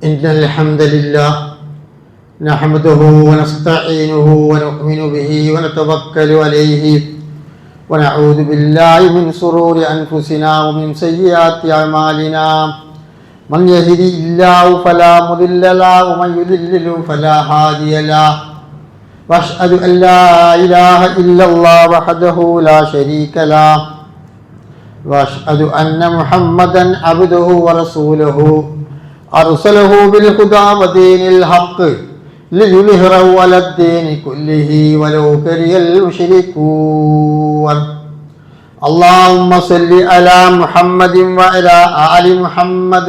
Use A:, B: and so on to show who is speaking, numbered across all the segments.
A: إن الحمد لله نحمده ونستعينه ونؤمن به ونتوكل عليه ونعوذ بالله من شرور أنفسنا ومن سيئات أعمالنا من يهده الله فلا مضل له ومن يضلل فلا هادي له وأشهد أن لا إله إلا الله وحده لا شريك له وأشهد أن محمدا عبده ورسوله أرسله بالهدى ودين الحق ليظهره على الدين كله ولو كره المشركون اللهم صل على محمد وعلى آل محمد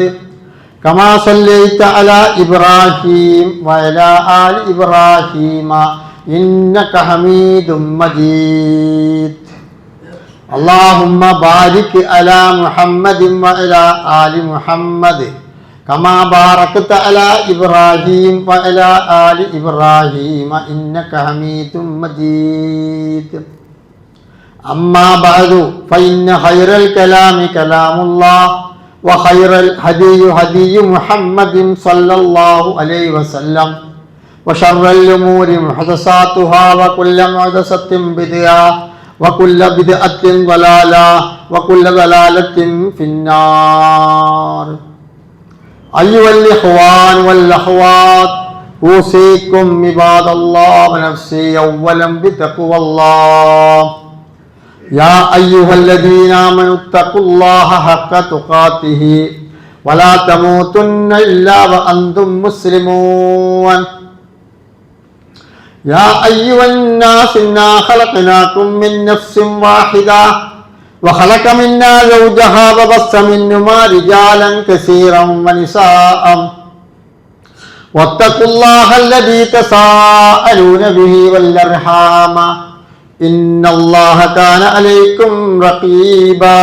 A: كما صليت على إبراهيم وعلى آل إبراهيم إنك حميد مجيد اللهم بارك على محمد وعلى آل محمد كما باركت على إبراهيم وعلى آل إبراهيم إنك حميد مجيد أما بعد فإن خير الكلام كلام الله وخير الهدي هدي محمد صلى الله عليه وسلم وشر الأمور محدثاتها وكل محدثة بدعة وكل بدعة ضلالة وكل ضلالة في النار أيها الإخوان والأخوات أوصيكم عباد الله ونفسي أولا بتقوى الله يا أيها الذين آمنوا اتقوا الله حق تقاته ولا تموتن إلا وأنتم مسلمون يا أيها الناس إنا خلقناكم من نفس واحدة وخلق منا زوجها وبث منهما رجالا كثيرا ونساء واتقوا الله الذي تساءلون به والأرحام إن الله كان عليكم رقيبا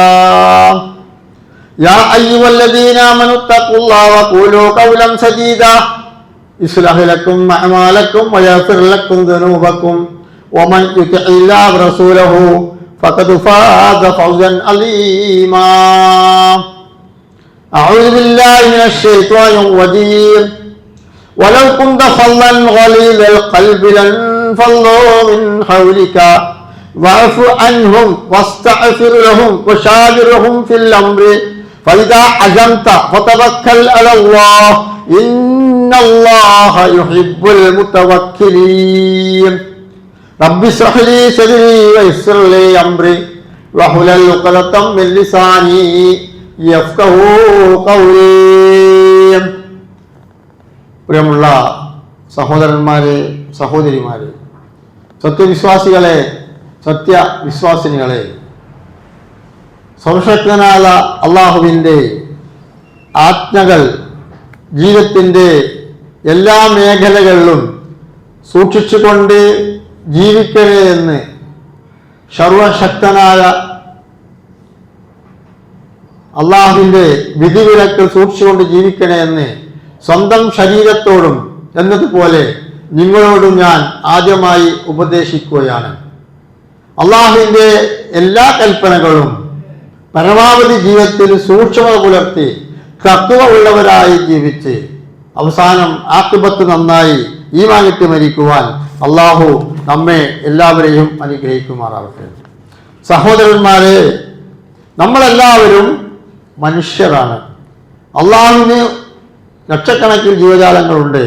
A: يا أيها الذين آمنوا اتقوا الله وقولوا قولا سديدا يصلح لكم أعمالكم ويغفر لكم ذنوبكم ومن يطع الله ورسوله فقد فاز فوزا عظيما أعوذ بالله من الشيطان الرجيم ولو كنت فظا غليظ القلب لانفضوا من حولك واعف عنهم واستغفر لهم وشاورهم في الأمر فإذا عزمت فتوكل على الله إن الله يحب المتوكلين رب اشرح لي صدري ويسر لي أمري واحلل عقدة من لساني يفقهوا قولي. പ്രിയമുള്ള സഹോദരന്മാരെ, സഹോദരിമാരെ, സത്യവിശ്വാസികളെ, സത്യവിശ്വാസിനികളെ, സർവശക്തനായ അള്ളാഹുവിൻ്റെ ആജ്ഞകൾ ജീവിതത്തിൻ്റെ എല്ലാ മേഖലകളിലും സൂക്ഷിച്ചുകൊണ്ട് ജീവിക്കണേ എന്ന് സർവശക്തനായ അള്ളാഹുവിൻ്റെ വിധിവിലക്ക് സൂക്ഷിച്ചുകൊണ്ട് ജീവിക്കണേ എന്ന് സ്വന്തം ശരീരത്തോടും എന്നതുപോലെ നിങ്ങളോടും ഞാൻ ആദ്യമായി ഉപദേശിക്കുകയാണ്. അള്ളാഹുവിൻ്റെ എല്ലാ കൽപ്പനകളും പരമാവധി ജീവിതത്തിൽ സൂക്ഷ്മത പുലർത്തി തഖ്വ ഉള്ളവരായി ജീവിച്ച് അവസാനം ആഖിബത്ത് നന്നായി ഈമാനിട്ട് മരിക്കുവാൻ അള്ളാഹു നമ്മെ എല്ലാവരെയും അനുഗ്രഹിക്കുമാറാവട്ടെ. സഹോദരന്മാരെ, നമ്മളെല്ലാവരും മനുഷ്യരാണ്. അള്ളാഹുവിന് ലക്ഷക്കണക്കിന് ജീവജാലങ്ങളുണ്ട്.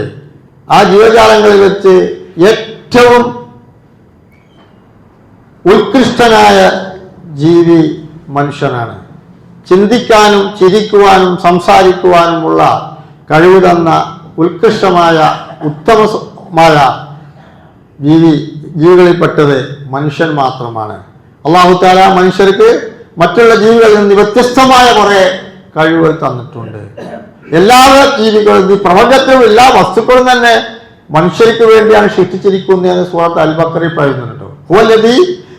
A: ആ ജീവജാലങ്ങളിൽ വെച്ച് ഏറ്റവും ഉത്കൃഷ്ടനായ ജീവി മനുഷ്യനാണ്. ചിന്തിക്കാനും ചിരിക്കുവാനും സംസാരിക്കുവാനുമുള്ള കഴിവ് തന്ന ഉത്കൃഷ്ടമായ ഉത്തമമായ ജീവികളിൽപ്പെട്ടത് മനുഷ്യൻ മാത്രമാണ്. അല്ലാഹു തആല മനുഷ്യർക്ക് മറ്റുള്ള ജീവികളിൽ നിന്ന് വ്യത്യസ്തമായ കുറെ കഴിവുകൾ തന്നിട്ടുണ്ട്. എല്ലാ ജീവികളും, ഈ പ്രപഞ്ചത്തിലും എല്ലാ വസ്തുക്കളും തന്നെ മനുഷ്യർക്ക് വേണ്ടിയാണ് സൃഷ്ടിച്ചിരിക്കുന്നത് എന്ന് സൂറത്ത് അൽ ബഖറയിൽ പറയുന്നുണ്ട്. ഹുവല്ലദീ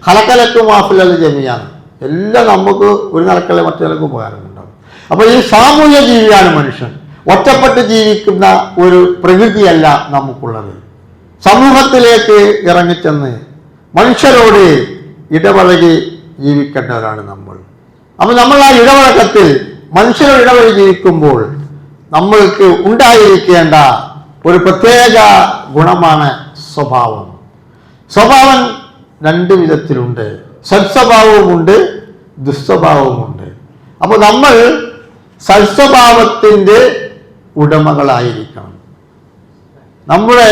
A: ഖലഖലക്കും മാ ഫിൽ അർളി ജമീഅൻ. എല്ലാം നമുക്ക് ഒരു നിലക്കല്ലേ മറ്റൊരാൾക്ക് ഉപകാരമുണ്ടാകും. അപ്പോൾ ഈ സാമൂഹ്യ ജീവിയാണ് മനുഷ്യൻ. ഒറ്റപ്പെട്ട് ജീവിക്കുന്ന ഒരു പ്രകൃതിയല്ല നമുക്കുള്ളത്. സമൂഹത്തിലേക്ക് ഇറങ്ങിച്ചെന്ന് മനുഷ്യരോട് ഇടപഴകി ജീവിക്കേണ്ടവരാണ് നമ്മൾ. അപ്പോൾ നമ്മൾ ആ ഇടപഴക്കത്തിൽ മനുഷ്യരോട് ഇടപഴകി ജീവിക്കുമ്പോൾ നമ്മൾക്ക് ഉണ്ടായിരിക്കേണ്ട ഒരു പ്രത്യേക ഗുണമാണ് സ്വഭാവം. സ്വഭാവം രണ്ട് വിധത്തിലുണ്ട്. സൽസ്വഭാവവുമുണ്ട്, ദുസ്വഭാവവുമുണ്ട്. അപ്പോൾ നമ്മൾ സൽസ്വഭാവത്തിൻ്റെ ഉടമകളായിരിക്കണം. നമ്മുടെ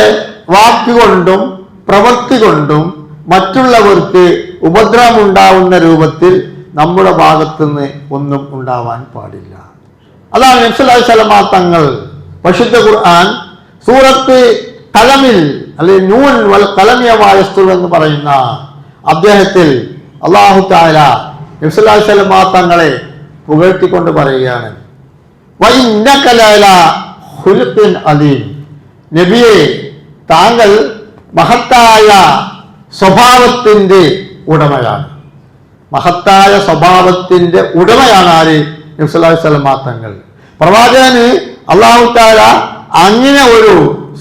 A: വാക്കുകൊണ്ടും പ്രവൃത്തി കൊണ്ടും മറ്റുള്ളവർക്ക് ഉപദ്രവമുണ്ടാവുന്ന രൂപത്തിൽ നമ്മുടെ ഭാഗത്തുനിന്ന് ഒന്നും ഉണ്ടാവാൻ പാടില്ല. അതാണ് നബി സല്ലല്ലാഹു അലൈഹി വസല്ലം തങ്ങൾ പരിശുദ്ധ ഖുർആൻ സൂറത്ത് ഖലമിൽ അല്ലെങ്കിൽ നൂൻ വൽ ഖലമി വമാ യസ്തുർ എന്ന് പറയുന്ന അദ്ദേഹത്തിൽ അല്ലാഹു തആല നബി സല്ലല്ലാഹു അലൈഹി വസല്ലം തങ്ങളെ പുകഴ്ത്തിക്കൊണ്ട് പറയുകയാണ്, വഇന്നക ലഅലാ ഖുലുഖിൻ അലീം. നബിയെ, താങ്കൾ മഹത്തായ സ്വഭാവത്തിൻ്റെ ഉടമയാണ്. മഹത്തായ സ്വഭാവത്തിൻ്റെ ഉടമയാണ് ആര്? നബി സല്ലല്ലാഹു അലൈഹി വസല്ലം തങ്ങൾ. പ്രവാചകന് അല്ലാഹു തആല അങ്ങനെ ഒരു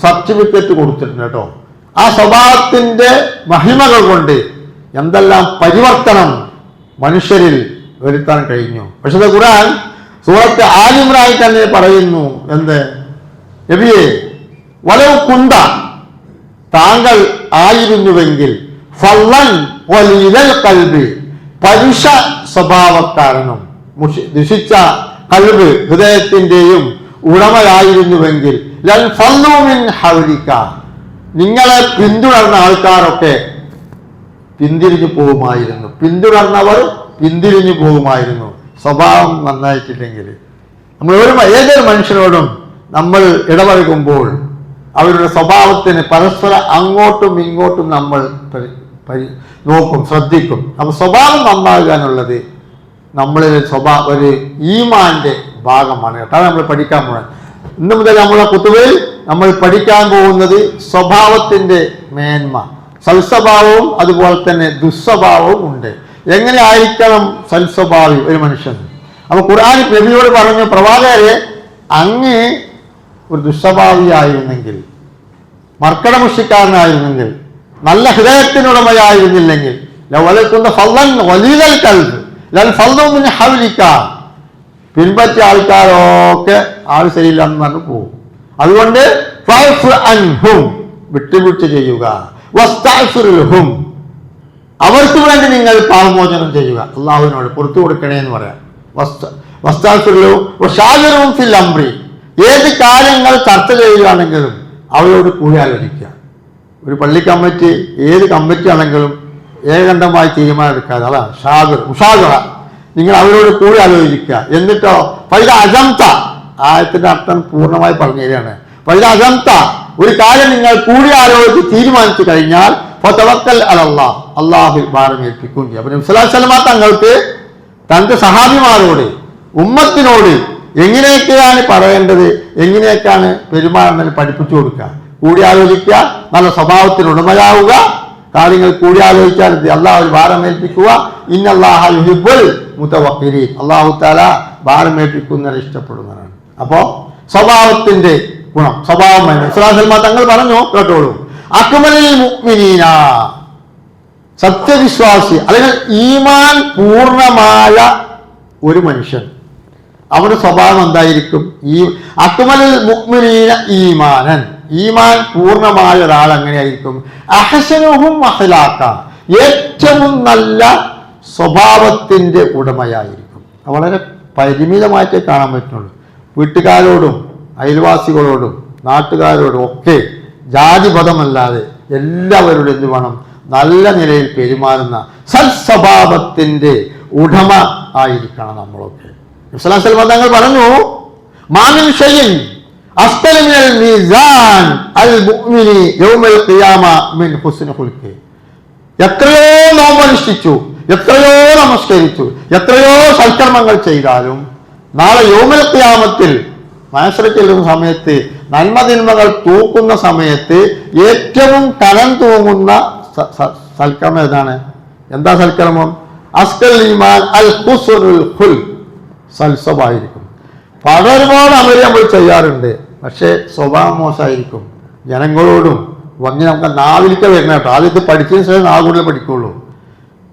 A: സർട്ടിഫിക്കറ്റ് കൊടുത്തിട്ടുണ്ട് കേട്ടോ. ആ സ്വഭാവത്തിൻ്റെ മഹിമകൾ കൊണ്ട് എന്തെല്ലാം പരിവർത്തനം മനുഷ്യരിൽ വരുത്താൻ കഴിഞ്ഞു. പക്ഷേ ഖുർആൻ സൂറത്ത് ആൽ ഇംറാനിൽ തന്നെ പറയുന്നു, എന്ത്? നബിയെ, വലൗ കുന്ത, താങ്കൾ ആയിരുന്നുവെങ്കിൽ ഫള്ളൻ വലീലൽ ഖൽബി, പരുഷ സ്വഭാവക്കാരനും ദുഷിച്ച ഖൽബ് ഹൃദയത്തിൻ്റെയും ഉടമയായിരുന്നുവെങ്കിൽ ലൻ ഫല്ലു മിൻ ഹൗലിക, നിങ്ങളെ പിന്തുടർന്ന ആൾക്കാരൊക്കെ പിന്തിരിഞ്ഞു പോകുമായിരുന്നു. പിന്തുടർന്നവർ പിന്തിരിഞ്ഞു പോകുമായിരുന്നു. സ്വഭാവം നന്നായിട്ടില്ലെങ്കിൽ നമ്മൾ ഏതൊരു മനുഷ്യനോടും നമ്മൾ ഇടപഴകുമ്പോൾ അവരുടെ സ്വഭാവത്തിന് പരസ്പരം അങ്ങോട്ടും ഇങ്ങോട്ടും നമ്മൾ നോക്കും, ശ്രദ്ധിക്കും. അപ്പോൾ സ്വഭാവം നന്നാകാനുള്ളത് നമ്മളിൽ ഒരു ഈമാന്റെ ഭാഗമാണ് കേട്ടോ. നമ്മൾ പഠിക്കാൻ പോകുന്നത് ഇന്ന് മുതൽ നമ്മളെ കുത്തുബയിൽ നമ്മൾ പഠിക്കാൻ പോകുന്നത് സ്വഭാവത്തിൻ്റെ മേന്മ. സൽസ്വഭാവവും അതുപോലെ തന്നെ ദുസ്വഭാവവും ഉണ്ട്. എങ്ങനെ ആയിരിക്കണം സൽസ്വഭാവി ഒരു മനുഷ്യൻ? അപ്പോൾ ഖുർആൻ നബിയോട് പറഞ്ഞു, പ്രവാചകരെ, അങ്ങ് ഒരു ദുസ്വഭാവിയായിരുന്നെങ്കിൽ, മർക്കടമുഷിക്കാരനായിരുന്നെങ്കിൽ, നല്ല ഹൃദയത്തിനുടമയായിരുന്നില്ലെങ്കിൽ പിൻപറ്റിയ ആൾക്കാരൊക്കെ ആൾ ശരിയില്ലെന്ന് പറഞ്ഞു പോകും. അതുകൊണ്ട് വിട്ടുവീഴ്ച ചെയ്യുക, അവർക്ക് വേണ്ടി നിങ്ങൾ പാപമോചനം ചെയ്യുക, അള്ളാഹുവിനോട് പുറത്തു കൊടുക്കണേ എന്ന് പറയാം. ഫിൽ അംറി, ഏത് കാര്യങ്ങൾ ചർച്ച ചെയ്യുകയാണെങ്കിലും അവരോട് കൂടി ആലോചിക്കുക. ഒരു പള്ളി കമ്മിറ്റി, ഏത് കമ്മിറ്റി ആണെങ്കിലും ഏകണ്ഠമായി തീരുമാനമെടുക്കാതെ, അതാണ് ഉഷാദറ. നിങ്ങൾ അവരോട് കൂടി ആലോചിക്കുക. എന്നിട്ടോ ഫൈദ അജംത, ആയത്തിന്റെ അർത്ഥം പൂർണ്ണമായി പറഞ്ഞു തരികയാണ്. ഫൈദ അജംത, ഒരു കാര്യം നിങ്ങൾ കൂടി ആലോചിച്ച് തീരുമാനിച്ചു കഴിഞ്ഞാൽ ഫതവക്കൽ അലല്ലാഹ്, അല്ലാഹുവിൽ ഭാരം ഏൽപ്പിക്കുകയും ചെയ്യും. അപ്പോൾ നബി സല്ലല്ലാഹു അലൈഹി വസല്ലം തങ്ങൾക്ക് തന്റെ സഹാബിമാരോട്, ഉമ്മത്തിനോട് എങ്ങനെയൊക്കെയാണ് പറയേണ്ടത്, എങ്ങനെയൊക്കെയാണ് പെരുമാറുന്നതിന് പഠിപ്പിച്ചു കൊടുക്കുക. കൂടി ആലോചിക്കുക, നല്ല സ്വഭാവത്തിന് ഉടമയാവുക, കാര്യങ്ങൾ കൂടി ആലോചിച്ചാൽ അള്ളാഹു ഭാരം ഏൽപ്പിക്കുക. ഇന്നല്ലാഹ യുഹിബ്ബുൽ മുതവക്കിലീൻ, അല്ലാഹു തആല ഭാരം ഏൽപ്പിക്കുന്നവരെ ഇഷ്ടപ്പെടുന്നവരാണ്. അപ്പോൾ സ്വഭാവത്തിന്റെ ഗുണം, സ്വഭാവം തങ്ങൾ പറഞ്ഞു കേട്ടോളൂ, അക്മലുൽ മുഅ്മിനീന, സത്യവിശ്വാസി അല്ലെങ്കിൽ ഈമാൻ പൂർണ്ണമായ ഒരു മനുഷ്യൻ, അവരുടെ സ്വഭാവം എന്തായിരിക്കും? ഈ അക്മലുൽ മുഅ്മിനീന ഈമാനൻ, ഈമാൻ പൂർണ്ണമായ ഒരാൾ എങ്ങനെയായിരിക്കും? അഹ്സനുഹും അഖ്ലാഖ, ഏറ്റവും നല്ല സ്വഭാവത്തിന്റെ ഉടമയായിരിക്കും. വളരെ പരിമിതമായിട്ടേ കാണാൻ പറ്റുള്ളൂ. വീട്ടുകാരോടും അയൽവാസികളോടും നാട്ടുകാരോടും ഒക്കെ ജാതിപഥമല്ലാതെ എല്ലാവരോടും എന്ത് വേണം? നല്ല നിലയിൽ പെരുമാറുന്ന സൽസ്വഭാവത്തിന്റെ ഉടമ ആയിരിക്കണം നമ്മളൊക്കെ. തങ്ങൾ പറഞ്ഞു, മാമിൻ ഷൈഇൻ അസ്തല മിനൽ മീസാൻ അൽ മുഅ്മിനി യൗമൽ ഖിയാമ മിൻ ഹുസ്നി ഖുൽഖി. എത്രയോ നോമ്പനുഷ്ഠിച്ചു, എത്രയോ നമസ്കരിച്ചു, എത്രയോ സൽക്കർമ്മങ്ങൾ ചെയ്താലും നാളെ യൗമൽ ഖിയാമത്തിൽ മഹ്ശർ ചെല്ലുന്ന സമയത്ത്, നന്മതിന്മകൾ തൂക്കുന്ന സമയത്ത് ഏറ്റവും കനം തൂങ്ങുന്ന സൽക്കർമ്മം ഏതാണ്? എന്താ സൽക്കർമ്മം? അസ്കൽ ഈമാൻ അൽ ഹുസ്നുൽ ഖുൽഖ്, സൽസ്വഭാവമായിരിക്കും. ഒരുപാട് അമല് നമ്മൾ ചെയ്യാറുണ്ട്, പക്ഷേ സ്വഭാവം മോശമായിരിക്കും. ജനങ്ങളോടും വന്ന് നമുക്ക് നാവിലേക്ക് വരണം കേട്ടോ. ആദ്യം ഇത് പഠിച്ചതിന് ശേഷം നാവുകളിൽ പഠിക്കുള്ളൂ.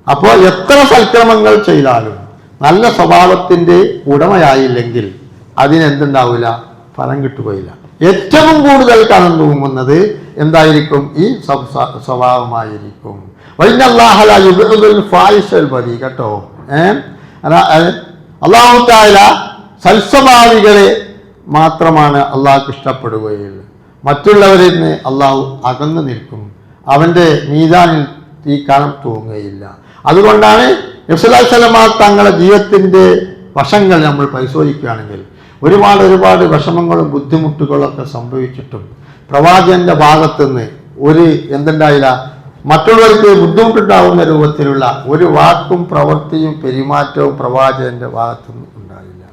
A: അപ്പോൾ എത്ര സൽക്രമങ്ങൾ ചെയ്താലും നല്ല സ്വഭാവത്തിൻ്റെ ഉടമയായില്ലെങ്കിൽ അതിനെന്തുണ്ടാവില്ല? ഫലം കിട്ടുകയില്ല. ഏറ്റവും കൂടുതൽ കടം തൂങ്ങുന്നത് എന്തായിരിക്കും? ഈ സ്വഭാവമായിരിക്കും. കേട്ടോ, അല്ലാഹു തആല സൽസ്വഭാവികളെ മാത്രമാണ് അള്ളാഹ്ക്ക് ഇഷ്ടപ്പെടുകയുള്ളൂ. മറ്റുള്ളവരിൽ നിന്ന് അള്ളാഹു അകന്നു നിൽക്കും. അവൻ്റെ മീസാനിൽ ഈ കണം തൂങ്ങുകയില്ല. അതുകൊണ്ടാണ് നബി സല്ലല്ലാഹു അലൈഹി വസല്ലമ തങ്ങളുടെ ജീവിതത്തിൻ്റെ വശങ്ങൾ നമ്മൾ പരിശോധിക്കുകയാണെങ്കിൽ ഒരുപാട് വിഷമങ്ങളും ബുദ്ധിമുട്ടുകളൊക്കെ സംഭവിച്ചിട്ടും പ്രവാചകന്റെ ഭാഗത്തുനിന്ന് ഒരു എന്തുണ്ടായില്ല, മറ്റുള്ളവർക്ക് ബുദ്ധിമുട്ടുണ്ടാവുന്ന രൂപത്തിലുള്ള ഒരു വാക്കും പ്രവൃത്തിയും പെരുമാറ്റവും പ്രവാചകന്റെ ഭാഗത്തുനിന്ന് ഉണ്ടായില്ല.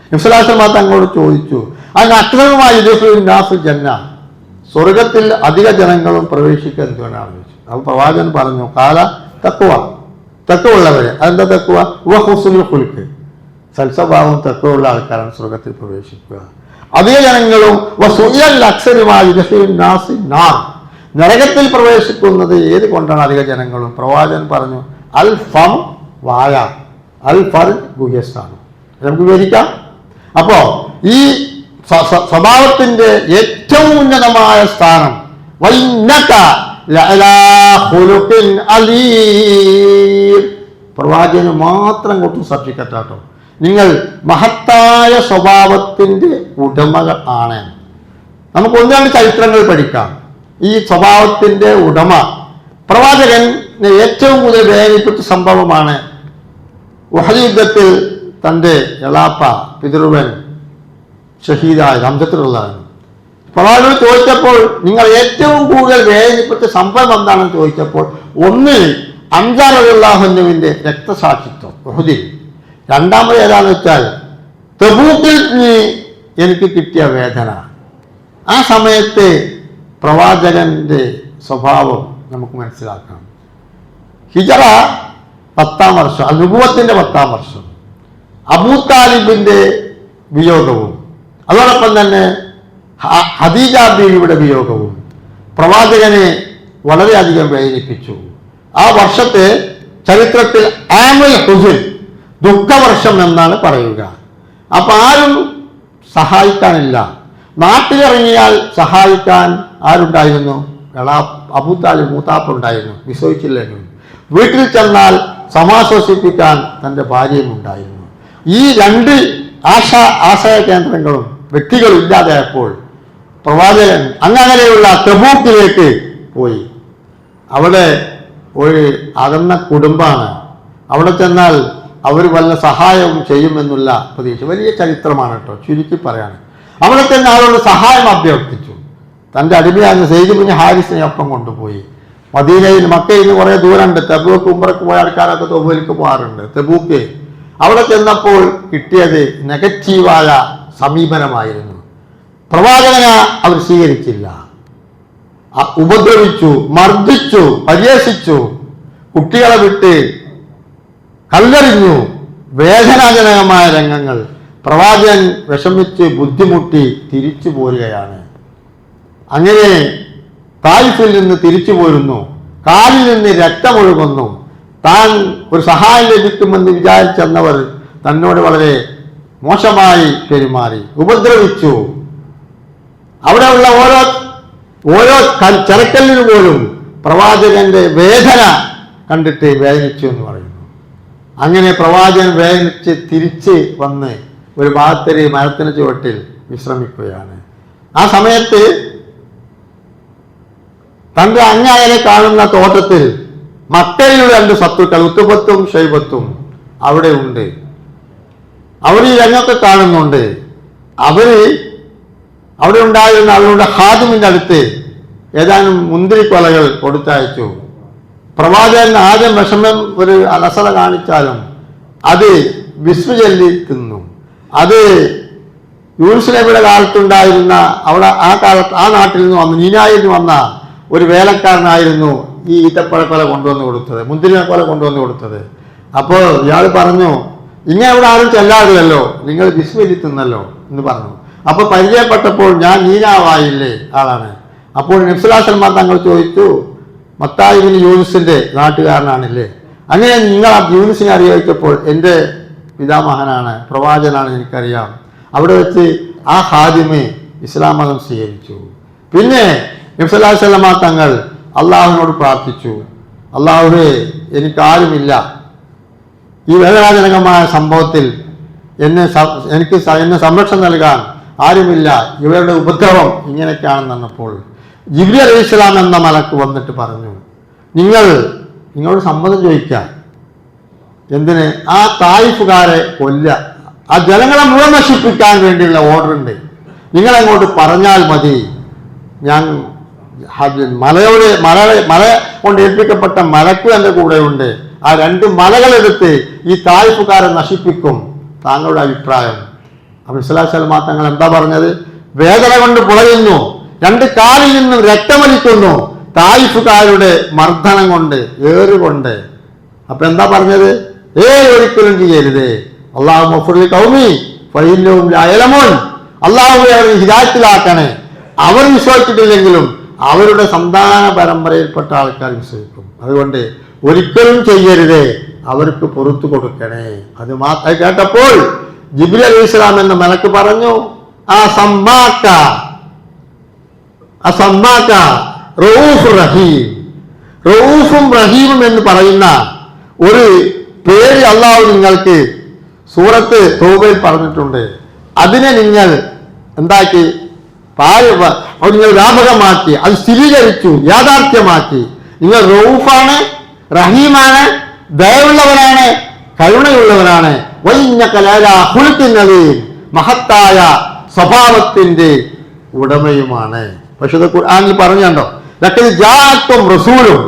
A: നബി സല്ലല്ലാഹു അലൈഹി വസല്ലമ തങ്ങളോട് ചോദിച്ചു, അതിന് അക്രമമായി നാസു ജന്ന, സ്വർഗത്തിൽ അധിക ജനങ്ങളും പ്രവേശിക്കുക എന്തുകൊണ്ടാണ് ചോദിച്ചു. അപ്പോൾ പ്രവാചകൻ പറഞ്ഞു, കാല തക്കുവള്ളവരെ. അതെന്താ തക്കുവ? ഹുസ്നുൽ ഖുൽഖ്, സൽസ്വഭാവം തക്കുവയുള്ള ആൾക്കാരാണ് സ്വർഗത്തിൽ പ്രവേശിക്കുക. അധിക ജനങ്ങളും നരകത്തിൽ പ്രവേശിക്കുന്നത് ഏത് കൊണ്ടാണ് അധിക ജനങ്ങളും? പ്രവാചകൻ പറഞ്ഞു, അൽ ഫം വായ, അൽ ഫർ ഗുഹ്യസ്ഥാനം. നമുക്ക് വിവരിക്കാം. അപ്പോ ഈ സ്വഭാവത്തിന്റെ ഏറ്റവും ഉന്നതമായ സ്ഥാനം പ്രവാചകന് മാത്രം കൊടുത്തു സബ്ജക്റ്റാട്ടോ. നിങ്ങൾ മഹത്തായ സ്വഭാവത്തിന്റെ ഉടമകൾ ആണ്. നമുക്ക് ഒന്നാണ് ചരിത്രങ്ങൾ പഠിക്കാം. ഈ സ്വഭാവത്തിന്റെ ഉടമ പ്രവാചകന് ഏറ്റവും കൂടുതൽ വേദനിപ്പിച്ച സംഭവമാണ് ഉഹദ് യുദ്ധത്തിൽ തൻ്റെ എളാപ്പ പിതൃവൻ ഷഹീദായ ഹംസത്തുള്ളതാണ്. പ്രവാചകൻ ചോദിച്ചപ്പോൾ നിങ്ങൾ ഏറ്റവും കൂടുതൽ വേദനിപ്പിച്ച സംഭവം എന്താണെന്ന് ചോദിച്ചപ്പോൾ ഒന്ന് ഹംസ റളിയല്ലാഹു അൻഹുവിന്റെ രക്തസാക്ഷിത്വം ഉഹദിൽ, രണ്ടാമത് ഏതാണെന്ന് വെച്ചാൽ തബൂക്കിൽ എനിക്ക് കിട്ടിയ വേദന. ആ സമയത്ത് പ്രവാചകന്റെ സ്വഭാവം നമുക്ക് മനസ്സിലാക്കാം. ഹിജറ 10-ാം വർഷം, നുബുവത്തിന്റെ 10-ാം വർഷം, അബൂ താലിബിന്റെ വിയോഗവും അതോടൊപ്പം തന്നെ ഖദീജ ബീവിയുടെ വിയോഗവും പ്രവാചകനെ വളരെയധികം വേദനിപ്പിച്ചു. ആ വർഷത്തെ ചരിത്രത്തിൽ ആമുൽ ഹുസ്ൻ, ദുഃഖവർഷം എന്നാണ് പറയുക. അപ്പൊ ആരും സഹായിക്കാനില്ല. നാട്ടിലിറങ്ങിയാൽ സഹായിക്കാൻ ആരുണ്ടായിരുന്നു? അബൂ താലിബ് മൂത്താപ്പ ഉണ്ടായിരുന്നു, വിശ്വസിച്ചില്ലെങ്കിൽ. വീട്ടിൽ ചെന്നാൽ സമാശ്വസിപ്പിക്കാൻ തൻ്റെ ഭാര്യയും ഉണ്ടായിരുന്നു. ഈ രണ്ട് ആശയ കേന്ദ്രങ്ങളും വ്യക്തികളും ഇല്ലാതായപ്പോൾ പ്രവാചകൻ അങ്ങനെയുള്ള തബൂക്കിലേക്ക് പോയി. അവിടെ ഒരു അകന്ന കുടുംബമാണ്. അവിടെ ചെന്നാൽ അവർ വല്ല സഹായവും ചെയ്യുമെന്നുള്ള പ്രതീക്ഷ. വലിയ ചരിത്രമാണ് കേട്ടോ, ചുരുക്കി പറയാണ്. അവിടെ തന്നെ ആളോട് സഹായം അഭ്യർത്ഥിച്ചു. തൻ്റെ അടിമയായിരുന്ന സെയ്ദ് ബിൻ ഹാരിസിനെ ഒപ്പം കൊണ്ടുപോയി. മദീനയിൽ, മക്കയിൽ നിന്ന് കുറേ ദൂരമുണ്ട്. തെബൂക്ക് ഉംറക്ക് പോയ ആൾക്കാരൊക്കെ തൊബൂലിക്ക് പോകാറുണ്ട്. തെബൂക്ക് അവിടെ ചെന്നപ്പോൾ കിട്ടിയത് നെഗറ്റീവായ സമീപനമായിരുന്നു. പ്രവാചകനെ അവർ സ്വീകരിച്ചില്ല. ഉപദ്രവിച്ചു, മർദ്ദിച്ചു, പരിഹസിച്ചു, കുട്ടികളെ വിട്ട് കല്ലെറിഞ്ഞു. വേദനാജനകമായ രംഗങ്ങൾ. പ്രവാചകൻ വിഷമിച്ച് ബുദ്ധിമുട്ടി തിരിച്ചു പോരുകയാണ്. അങ്ങനെ തായിഫിൽ നിന്ന് തിരിച്ചു പോരുന്നു. കാലിൽ നിന്ന് രക്തമൊഴുകുന്നു. താൻ ഒരു സഹായം ലഭിക്കുമെന്ന് വിചാരിച്ചെന്നവർ തന്നോട് വളരെ മോശമായി പെരുമാറി, ഉപദ്രവിച്ചു. അവിടെയുള്ള ഓരോ ചെറുക്കല്ലിന് പോലും പ്രവാചകന്റെ വേദന കണ്ടിട്ട് വേദനിച്ചു എന്ന് പറയുന്നു. അങ്ങനെ പ്രവാചകൻ വേദനിച്ച് തിരിച്ച് വന്ന് ഒരു ഭാഗത്തൊരു മരത്തിന് ചുവട്ടിൽ വിശ്രമിക്കുകയാണ്. ആ സമയത്ത് തൻ്റെ അങ്ങായനെ കാണുന്ന തോട്ടത്തിൽ മക്കയിലുള്ള 2 ശത്രുക്കൾ ഉത്തുബത്തും ഷൈബത്തും അവിടെ ഉണ്ട്. അവർ ഈ രംഗമൊക്കെ കാണുന്നുണ്ട്. അവിടെ ഉണ്ടായിരുന്ന അവരുടെ ഹാദിമിന്റെ അടുത്ത് ഏതാനും മുന്തിരിക്കൊലകൾ കൊടുത്തയച്ചു. പ്രവാചകൻ ആദ്യം വിഷമം ഒരു അലസത കാണിച്ചാലും അത് വിസ്മ ചൊല്ലി തിന്നു. അത് യൂനുസ് നബിയുടെ കാലത്തുണ്ടായിരുന്ന അവിടെ ആ നാട്ടിൽ നിന്ന് വന്ന നീനായിൽ നിന്ന് വന്ന ഒരു വേലക്കാരനായിരുന്നു ഈ ഈത്തപ്പഴക്കൊല കൊണ്ടുവന്ന് കൊടുത്തത്, മുന്തിരിക്കൊല കൊണ്ടുവന്ന് കൊടുത്തത്. അപ്പോൾ ഇയാൾ പറഞ്ഞു, ഇങ്ങനെ ഇവിടെ ആരും ചെല്ലാറില്ലല്ലോ, നിങ്ങൾ വിസ്മയിൽ തിന്നല്ലോ എന്ന് പറഞ്ഞു. അപ്പൊ പരിചയപ്പെട്ടപ്പോൾ ഞാൻ നീനാവായില്ലേ ആളാണ്. അപ്പോൾ നബി സല്ലല്ലാഹു അലൈഹി വസല്ലം തങ്ങൾ ചോദിച്ചു, മത്തായി ബിൻ യൂനുസിന്റെ നാട്ടുകാരനാണില്ലേ? അങ്ങനെ നിങ്ങൾ ആ യൂനുസിനെ അറിയിച്ചപ്പോൾ എൻ്റെ പിതാമഹനാണ്, പ്രവാചകനാണ്, എനിക്കറിയാം. അവിടെ വെച്ച് ആ ഹാദിമ് ഇസ്ലാം മതം സ്വീകരിച്ചു. പിന്നെ നബി സല്ലല്ലാഹു അലൈഹി വസല്ലമ തങ്ങൾ അള്ളാഹുവിനോട് പ്രാർത്ഥിച്ചു, അള്ളാഹുവേ, എനിക്കാരുമില്ല, ഈ വേദനാജനകമായ സംഭവത്തിൽ എനിക്ക് സംരക്ഷണം നൽകാൻ ആരുമില്ല, ഇവരുടെ ഉപദ്രവം ഇങ്ങനെയൊക്കെയാണെന്ന് പറഞ്ഞപ്പോൾ ജിബ്രീൽ അലൈഹിസ്സലാം എന്ന മലക്ക് വന്നിട്ട് പറഞ്ഞു, നിങ്ങളോട് സമ്മതം ചോദിക്കാം, എന്തിന്? ആ തായിഫുകാരെ കൊല്ല, ആ ജനങ്ങളെ മുഴുവൻ നശിപ്പിക്കാൻ വേണ്ടിയുള്ള ഓർഡർ ഉണ്ട്, നിങ്ങളങ്ങോട്ട് പറഞ്ഞാൽ മതി, ഞാൻ മല കൊണ്ട് ഏൽപ്പിക്കപ്പെട്ട മലക്ക് എൻ്റെ കൂടെയുണ്ട്, ആ 2 മലകളെടുത്ത് ഈ തായിഫുകാരെ നശിപ്പിക്കും, താങ്കളുടെ അഭിപ്രായം? അപ്പോൾ സ്വല്ലല്ലാഹു അലൈഹി വസല്ലം തങ്ങൾ എന്താ പറഞ്ഞത്? വേദന കൊണ്ട് പുളയുന്നു, 2 കാലിൽ നിന്നും രക്തമൊലിക്കുന്നു, തായിഫുകാരുടെ മർദ്ദനം കൊണ്ട്, ഏറുകൊണ്ട്. അപ്പൊ എന്താ പറഞ്ഞത്? ഒരിക്കലും ചെയ്യരുത്, അല്ലാഹു മഗ്ഫിർ ഖൗമി ഫഇന്നഹും ലാ യഅലമൂൻ, അല്ലാഹുവേ അവരെ ഹിദായത്തിലാക്കണേ, അവർ വിശ്വസിച്ചിട്ടില്ലെങ്കിലും അവരുടെ സന്താന പരമ്പരയിൽപ്പെട്ട ആൾക്കാർ വിശ്വസിക്കും, അതുകൊണ്ട് ഒരിക്കലും ചെയ്യരുത്, അവർക്ക് പുറത്തു കൊടുക്കണേ. അത് കേട്ടപ്പോൾ ജിബ്രീൽ അലൈഹിസ്സലാം എന്ന മലക്ക് പറഞ്ഞു, റഊഫും റഹീമും എന്ന് പറയുന്ന ഒരു പേര് അള്ളാഹു നിങ്ങൾക്ക് സൂറത്ത് തൗബയിൽ പറഞ്ഞിട്ടുണ്ട്. അതിനെ നിങ്ങൾ എന്താക്കി? നിങ്ങൾ വ്യാപകമാക്കി, അത് സ്ഥിരീകരിച്ചു, യാഥാർത്ഥ്യമാക്കി. നിങ്ങൾ റഊഫാണ്, റഹീമാണ്, ദയവുള്ളവനാണ്, കരുണയുള്ളവനാണ്, മഹത്തായ സ്വഭാവത്തിന്റെ ഉടമയുമാണ്. പക്ഷെ ഇത് ഖുർആനിൽ പറഞ്ഞോ, റസൂലും,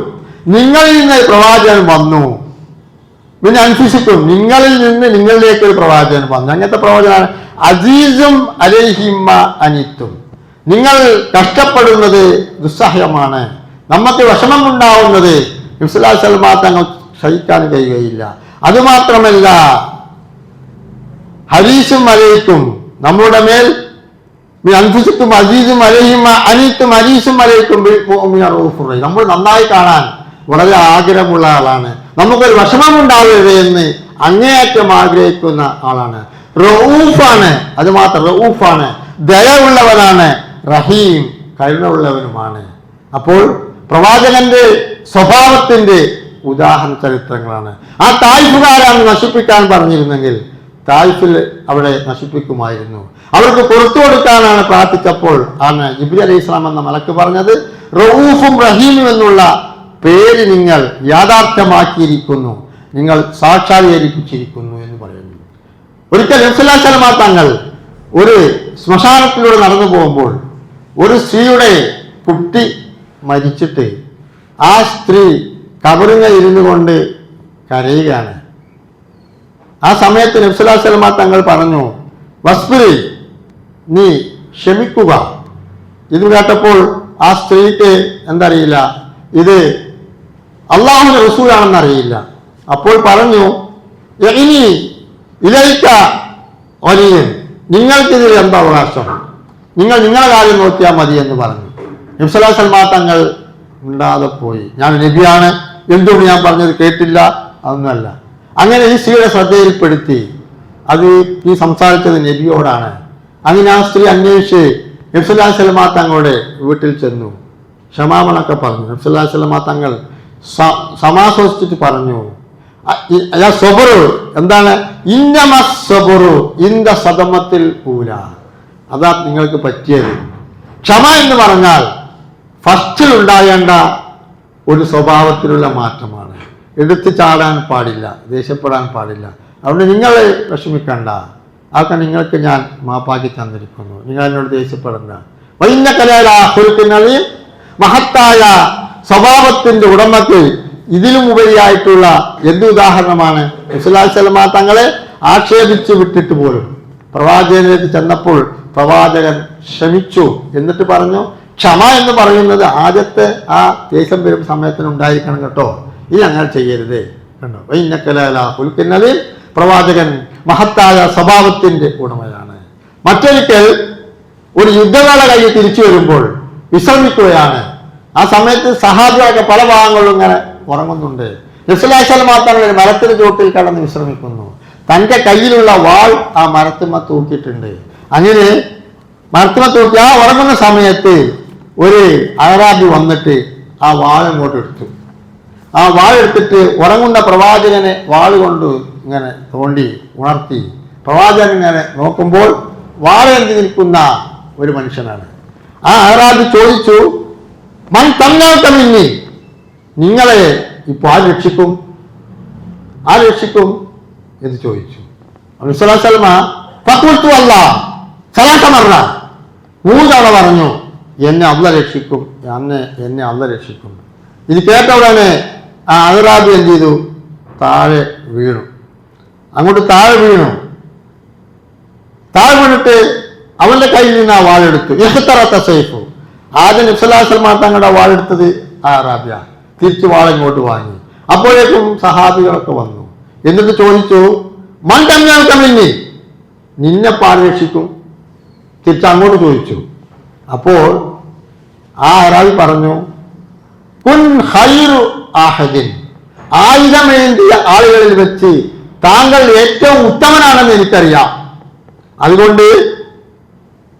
A: നിങ്ങളിൽ നിന്ന് പ്രവാചകൻ വന്നു, പിന്നെ അൻഫുസിക്കും, നിങ്ങളിൽ നിന്ന് നിങ്ങളിലേക്ക് ഒരു പ്രവാചകൻ വന്നു. അങ്ങനത്തെ പ്രവാചകനാണ് അസീസും അലൈഹിമ്മ അനിത്തും, നിങ്ങൾ കഷ്ടപ്പെടുന്നത് ദുസ്സഹ്യമാണ്, നമുക്ക് വിഷമമുണ്ടാവുന്നത് നബി സല്ലല്ലാഹു അലൈഹി വസല്ലം തങ്ങൾ സഹിക്കാൻ കഴിയുകയില്ല. അതുമാത്രമല്ല, ഹരീസും അലൈക്കും, നമ്മുടെ മേൽ അൻഫുസിക്കും അസീസും അലൈഹിമ്മ അനിത്തും ഹരീസും അലൈക്കും നമ്മൾ നന്നായി കാണാൻ വളരെ ആഗ്രഹമുള്ള ആളാണ്, നമുക്കൊരു വിഷമമുണ്ടാവരുത് എന്ന് അങ്ങേയറ്റം ആഗ്രഹിക്കുന്ന ആളാണ്. റഊഫാണ്, അത് മാത്രം റഊഫാണ്, ദയവുള്ളവനാണ്, റഹീം, കരുണയുള്ളവനുമാണ്. അപ്പോൾ പ്രവാചകന്റെ സ്വഭാവത്തിന്റെ ഉദാഹരണ ചരിത്രങ്ങളാണ്. ആ തായിഫുകാരാണ് നശിപ്പിക്കാൻ പറഞ്ഞിരുന്നെങ്കിൽ തായിഫിൽ അവിടെ നശിപ്പിക്കുമായിരുന്നു. അവർക്ക് പുറത്തു കൊടുക്കാനാണ് പ്രാർത്ഥിച്ചപ്പോൾ ആണ് ജിബ്രീൽ അലൈഹിസ്സലാം എന്ന മലക്ക് പറഞ്ഞത്, റഊഫും റഹീമും എന്നുള്ള പേര് നിങ്ങൾ യാഥാർത്ഥ്യമാക്കിയിരിക്കുന്നു, നിങ്ങൾ സാക്ഷാത്കരിപ്പിച്ചിരിക്കുന്നു എന്ന് പറയുന്നു. ഒരിക്കൽ നബി സല്ലല്ലാഹു അലൈഹി വസല്ലം തങ്ങൾ ഒരു ശ്മശാനത്തിലൂടെ നടന്നു പോകുമ്പോൾ ഒരു സ്ത്രീയുടെ കുട്ടി മരിച്ചിട്ട് ആ സ്ത്രീ കബറിങ്ങ ഇരുന്നു കൊണ്ട് കരയുകയാണ്. ആ സമയത്ത് നബി സല്ലല്ലാഹു അലൈഹി വസല്ലം തങ്ങൾ പറഞ്ഞു, വസ്ബിരി, നീ ക്ഷമിക്കുക. ഇത് കേട്ടപ്പോൾ ആ സ്ത്രീക്ക് എന്തറിയില്ല, ഇത് അള്ളാഹുവിന്റെ റസൂലാണെന്ന് അറിയില്ല. അപ്പോൾ പറഞ്ഞു, ഇനി ഇലൈക വലിയൻ, നിങ്ങൾക്കിതിൽ എന്താ അവകാശം, നിങ്ങളുടെ കാര്യം നോക്കിയാൽ മതി എന്ന് പറഞ്ഞു. നബി സല്ലല്ലാഹു അലൈഹി വസല്ലം തങ്ങൾ മിണ്ടാതെ പോയി. ഞാൻ നബിയാണ്, എന്തുകൊണ്ട് ഞാൻ പറഞ്ഞത് കേട്ടില്ല? അതൊന്നുമല്ല. അങ്ങനെ ഈ സ്ത്രീയുടെ ശ്രദ്ധയിൽപ്പെടുത്തി, അത് ഈ സംസാരിച്ചത് നബിയോടാണ്. അങ്ങനെ ആ സ്ത്രീ അന്വേഷിച്ച് നബി സല്ലല്ലാഹു അലൈഹി വസല്ലം തങ്ങളുടെ വീട്ടിൽ ചെന്നു, ക്ഷമാപണമൊക്കെ പറഞ്ഞു. നബി സല്ലല്ലാഹു അലൈഹി വസല്ലം തങ്ങൾ സമാശ്വസിച്ചിട്ട് പറഞ്ഞു, സബറു എന്താണ്? ഇന്നമസ്സബറു ഇന്ദ സദമത്തിൽ ഊല, അതാ നിങ്ങൾക്ക് പറ്റിയത്. ക്ഷമ എന്ന് പറഞ്ഞാൽ ഫസ്റ്റിൽ ഉണ്ടാകേണ്ട ഒരു സ്വഭാവത്തിലുള്ള മാറ്റമാണ്. എടുത്തു ചാടാൻ പാടില്ല, ദേഷ്യപ്പെടാൻ പാടില്ല. അതുകൊണ്ട് നിങ്ങൾ വിഷമിക്കണ്ട, അതൊക്കെ നിങ്ങൾക്ക് ഞാൻ മാപ്പാക്കി തന്നിരിക്കുന്നു, നിങ്ങൾ എന്നോട് ദേഷ്യപ്പെടണ്ട. വൈന്നകലയിൽ മഹത്തായ സ്വഭാവത്തിന്റെ ഉടമക്ക് ഇതിലും ഉപരിയായിട്ടുള്ള എന്ത് ഉദാഹരണമാണ്? നബി സല്ലല്ലാഹു അലൈഹി വസല്ലം തങ്ങളെ ആക്ഷേപിച്ചു വിട്ടിട്ട് പോലും പ്രവാചകനിലേക്ക് ചെന്നപ്പോൾ പ്രവാചകൻ ക്ഷമിച്ചു. എന്നിട്ട് പറഞ്ഞു, ക്ഷമ എന്ന് പറയുന്നത് ആദ്യത്തെ ആ ദേഷ്യം വരും സമയത്തിന് ഉണ്ടായിരിക്കണം കേട്ടോ, ഇനി അങ്ങനെ ചെയ്യരുത് കണ്ടോ. വൈന്നകലയിൽ പ്രവാചകൻ മഹത്തായ സ്വഭാവത്തിന്റെ ഉടമയാണ്. മറ്റൊരിക്കൽ ഒരു യുദ്ധവേള കഴിഞ്ഞ് തിരിച്ചു വരുമ്പോൾ വിശ്രമിക്കുകയാണ്. ആ സമയത്ത് സഹാബിയൊക്കെ പല ഭാഗങ്ങളിലും ഇങ്ങനെ ഉറങ്ങുന്നുണ്ട്. നബി സല്ലല്ലാഹു അലൈഹി വസല്ലം തങ്ങൾ ഒരു മരത്തിന് ചോട്ടിൽ കടന്ന് വിശ്രമിക്കുന്നു. തൻ്റെ കയ്യിലുള്ള വാൾ ആ മരത്തുമ്മ തൂക്കിയിട്ടുണ്ട്. അങ്ങനെ മരത്തിനെ തൂക്കി ആ ഉറങ്ങുന്ന സമയത്ത് ഒരു അറാബി വന്നിട്ട് ആ വാളിങ്ങോട്ട് എടുത്തു. ആ വാളെടുത്തിട്ട് ഉറങ്ങുന്ന പ്രവാചകനെ വാളുകൊണ്ട് ഇങ്ങനെ തോണ്ടി ഉണർത്തി. പ്രവാചകൻ ഇങ്ങനെ നോക്കുമ്പോൾ വാളേന്തി നിൽക്കുന്ന ഒരു മനുഷ്യനാണ്. ആ അറാബി ചോദിച്ചു, മൻ തങ്ങൾക്കമിന്നി, നിങ്ങളെ ഇപ്പോൾ ആര് രക്ഷിക്കും എന്ന് ചോദിച്ചു. ഫഖുൽതു അല്ലാഹ് സലാസ മർറ, 3 തവണ പറഞ്ഞു എന്നെ അല്ലാഹ് രക്ഷിക്കും, എന്നെ അല്ലാഹ് രക്ഷിക്കും. ഇത് കേട്ട ഉടനെ ആ അറാബി എന്ത് ചെയ്തു? താഴെ വീണു. അങ്ങോട്ട് താഴെ വീണിട്ട് അവന്റെ കയ്യിൽ നിന്ന് ആ വാളെടുത്തു. ഇഹ്തറത്ത സൈഫു, ആദ്യം നബി സല്ലല്ലാഹു അലൈഹി വസല്ലം തങ്ങളുടെ വാളെടുത്തത് ആ അറാബിയ. തിരിച്ചു വാളിങ്ങോട്ട് വാങ്ങി. അപ്പോഴേക്കും സഹാബികളൊക്കെ വന്നു. എന്നിട്ട് ചോദിച്ചു, മൻ തങ്ങൾക്കമിന്നി, നിന്നെ പാട് രക്ഷിക്കും? തിരിച്ച് അങ്ങോട്ട് ചോദിച്ചു. അപ്പോൾ ആ അറാബി പറഞ്ഞു, കുൻ ഖൈറു ആഹദിൻ, ആയുധമേന്തിയ ആളുകളിൽ വെച്ച് താങ്കൾ ഏറ്റവും ഉത്തമനാണെന്ന് എനിക്കറിയാം. അതുകൊണ്ട്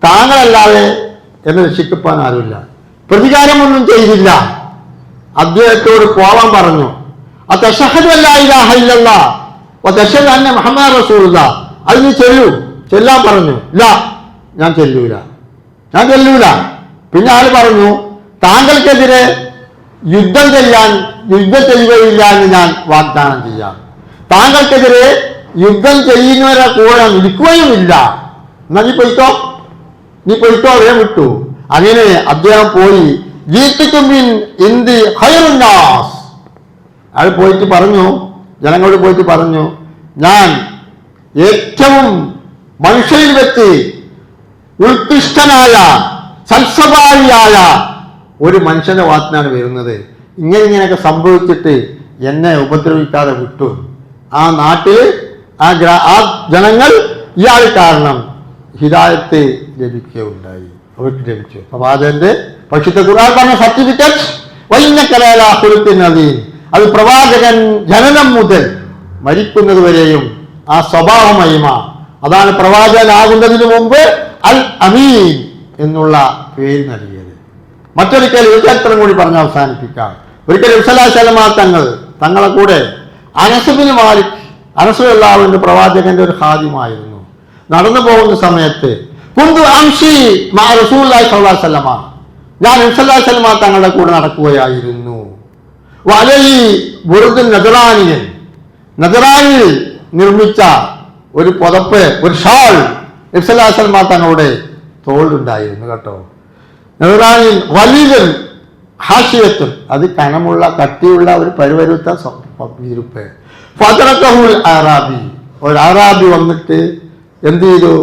A: താങ്കളല്ലാതെ എന്നെ രക്ഷിക്കപ്പാൻ ആരുമില്ല. പ്രതികാരമൊന്നും ചെയ്തില്ല. അദ്ദേഹത്തോട് പോവാൻ പറഞ്ഞു. അതശഹദു അല്ലാ ഇലാഹ ഇല്ലല്ലാഹ് വതശഹദു അന്ന മുഹമ്മദൻ റസൂലുള്ളാഹ്, അത് നീ ചെല്ലാൻ പറഞ്ഞു. ഇല്ല, ഞാൻ ചെല്ലൂല. പിന്നെ ആള് പറഞ്ഞു, താങ്കൾക്കെതിരെ യുദ്ധം ചെയ്യുകയില്ല എന്ന് ഞാൻ വാഗ്ദാനം ചെയ്യാം. താങ്കൾക്കെതിരെ യുദ്ധം ചെയ്യുന്നവരെ കൂടെ നിൽക്കുകയുമില്ല. എന്നാ നീ പൊയ്ക്കോ അവരെ വിട്ടു. അങ്ങനെ അദ്ദേഹം പോയി. അയാൾ പോയിട്ട് പറഞ്ഞു, ജനങ്ങളോട് പോയിട്ട് പറഞ്ഞു, ഞാൻ ഏറ്റവും മനുഷ്യരിൽ വെച്ച് ഉത്കൃഷ്ടനായ സൽസ്വഭാവിയായ ഒരു മനുഷ്യന്റെ വാത്തിനാണ് വരുന്നത്. ഇങ്ങനെയൊക്കെ സംഭവിച്ചിട്ട് എന്നെ ഉപദ്രവിക്കാതെ വിട്ടു. ആ നാട്ടിൽ ആ ജനങ്ങൾ ഇയാൾ കാരണം ഹിദായത്ത് ലഭിക്കുകയുണ്ടായി. അവർക്ക് ലഭിച്ചു. പ്രവാചകന്റെ പരിശുദ്ധ ഖുർആൻ പറഞ്ഞ സർട്ടിഫിക്കറ്റ് അത് പ്രവാചകൻ ജനനം മുതൽ മരിക്കുന്നത് വരെയും ആ സ്വഭാവ മഹിമ, അതാണ് പ്രവാചകനാകുന്നതിന് മുമ്പ് അൽ അമീൻ എന്നുള്ള പേര് നൽകിയത്. മറ്റൊരിക്കൽ ഒരു ചരിത്രം കൂടി പറഞ്ഞ് അവസാനിപ്പിക്കാം. ഒരിക്കൽ നബി സല്ലല്ലാഹു അലൈഹി വസല്ലം തങ്ങളെ കൂടെ അനസ് ബിൻ മാലിക്, അനസ് റളിയല്ലാഹു പ്രവാചകന്റെ ഒരു ഖാദിമായിരുന്നു. നടന്നു പോകുന്ന സമയത്ത് കുന്തു അംശി മാ റസൂലുള്ളാഹി സ്വല്ലല്ലാഹു അലൈഹി വസല്ലം, ഞാൻ നബി സല്ലല്ലാഹു അലൈഹി വസല്ലം തങ്ങളുടെ കൂടെ നടക്കുകയായിരുന്നു. വലയി ബുർദുൻ നജറാനിൽ നിർമ്മിച്ച ഒരു പുതപ്പ്, ഒരു ഷാൾ നബി സല്ലല്ലാഹു അലൈഹി വസല്ലം തങ്ങളുടെ തോളിലുണ്ടായിരുന്നു കേട്ടോ. നജറാനിൽ വലിയ ഹാഷിയത്തും, അത് കനമുള്ള കട്ടിയുള്ള ഒരു പരുവരുത്ത ഇരുപ്പ്. ഫദറകഹുൽ അറാബി, ഒരു അറാബി വന്നിട്ട് എന്ത് ചെയ്തു?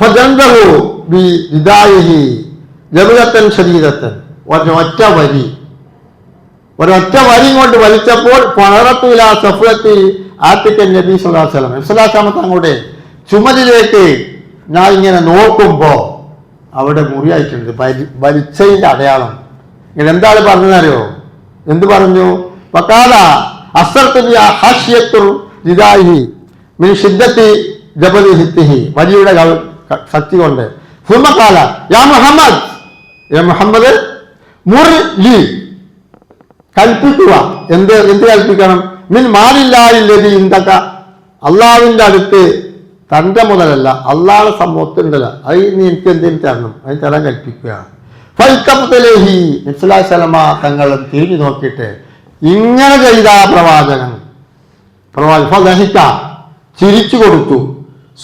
A: ഫജൻദഹു ബി രിദായിഹി ജബലത്തൻ ശരീരത്തൻ, ഒരൊറ്റ വരി കൊണ്ട് വലിച്ചപ്പോൾ ഫനറത്തുല സഫ്ലത്തി ആത്തിക്കൻ നബി സല്ലല്ലാഹു അലൈഹി വസല്ലം, നബി സല്ലല്ലാഹു അലൈഹി വസല്ലം തങ്ങളുടെ ചുമലിലേക്ക് ഞാൻ ഇങ്ങനെ നോക്കുമ്പോൾ അവിടെ മുറിയായിട്ടുണ്ട്, വലിച്ചതിന്റെ അടയാളം. ഇങ്ങനെ എന്താണ് പറഞ്ഞതറിയോ? എന്ത് പറഞ്ഞു? വഖാല അസ്സർതു ഹാഷിയത്തുൽ രിദായിഹി മിൻ ശിദ്ദത്തി ജബലി ഹിത്തിഹി, വലിയുടെ ശക്തി കൊണ്ട്. സുമഖാല യാ മുഹമ്മദ് മുർലി, കൽപ്പിക്കുക. എന്ത് കൽപ്പിക്കണം? മിൻ മാലില്ലാഹില്ലദി ഇൻദക, അള്ളാഹുവിന്റെ അടുത്ത് തന്റെ മുതലല്ല, അള്ളാഹുടെ സമ്പത്തുണ്ടല്ല, അത് നീ എനിക്ക് എന്തെങ്കിലും തരണം, അതിന് തരാൻ കൽപ്പിക്കുക. ഫൽക്കപ്പത്തിലേഹി, നബി സല്ലല്ലാഹു അലൈഹി വസല്ലം തങ്ങൾ തിരിഞ്ഞു നോക്കിയിട്ട് ഇങ്ങനെ ചെയ്ത പ്രവാചകൻ ചിരിച്ചു കൊടുത്തു.